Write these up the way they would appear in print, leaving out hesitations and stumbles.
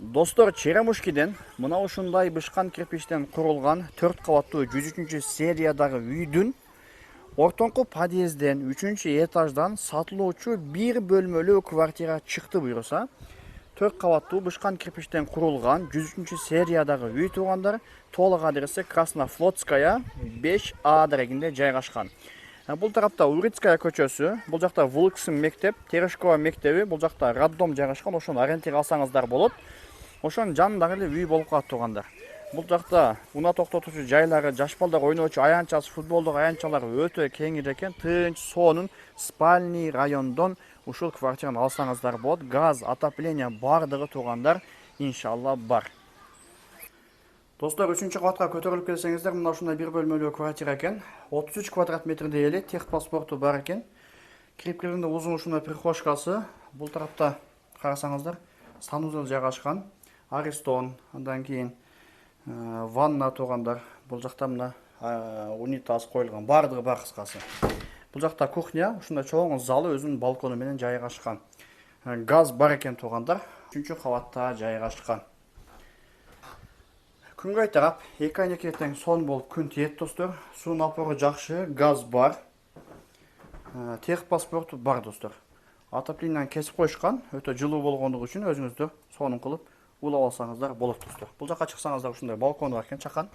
Достор, Черемушкиден мына ушундай бышкан кирпичтен курулган 4 кабаттуу 103 сериядагы үйдүн ортоңку подъезден 3-этаждан сатылуучу бир бөлмөлүү квартира чыкты буюрса. 4 кабаттуу бышкан кирпичтен курулган 103 сериядагы үй туугандар, толук адреси Краснофлотская 5А дарегинде жайгашкан. Бул тарапта Урицкая көчөсү, бул жакта Вулксим мектеп, Терешкова мектеби, бул жакта роддом жайгашкан. Ошону арендага алсаңыздар болот. Ошонун жанындагы эле үй болуп калат туугандар. Бул жакта унаа токтотуучу жайлары, жаш балдар ойноочу аянтчасы, футболдук аянтчалар өтө кеңир экен. Тынч, сонун, спальный райондон ушул квартираны алсаңыздар болот. Газ, отопление бардыгы туугандар иншалла бар. Достор, 3-кабатка көтөрүлүп келсеңиздер, мына ушундай бир бөлмөлүү квартира экен. 33 квадрат метрдей эле, техпаспорту бар экен. Кирип киргенде узун ушундай прихожкасы. Бул тарапта карасаңыздар, санузел жайгашкан. Аристон, андан кийин ванна туугандар. Бул жакта мына унитаз коюлган, бардыгы бар кыскасы. Бул жакта кухня, ушундай чоң залы өзүнүн балкону менен жайгашкан. Газ бар экен туугандар. 3-кабатта жайгашкан. Күнгөй тарап, 2 ай тең сон болуп күн тиет достор. Суунун алпору жакшы, газ бар. Техпаспорту бар достор. Отоплениеден кесип коюшкан, өтө жылуу болгондугу үчүн өзүңүздөр сонун кылып улап алсаңыздар болот достор. Бул жака чыксаңыздар ушундай балкону бар экен, чакан.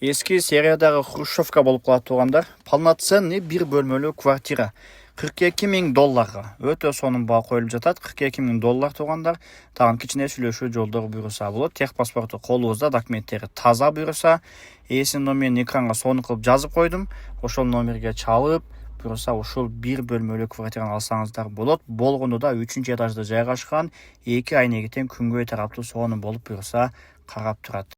Эски сериядагы хрущевка болуп калат туугандар. Полноценный бир бөлмөлүү квартира. $42,000. Өтө сонун баа коюлуп жатат. $42,000 туугандар. Тагын кичине сүйлөшүү жолдору буйруса болот. Техпаспорту колубузда, документтери таза буйруса. Эсин номерин экранга сонун кылып жазып койдум. Ошол номерге чалып, буйруса ушул бир бөлмөлүү квартираны алсаңыздар болот. Болгону да 3-этажда жайгашкан. 2 ай тең күнгөй тараптуу сонун болуп буйруса карап турат.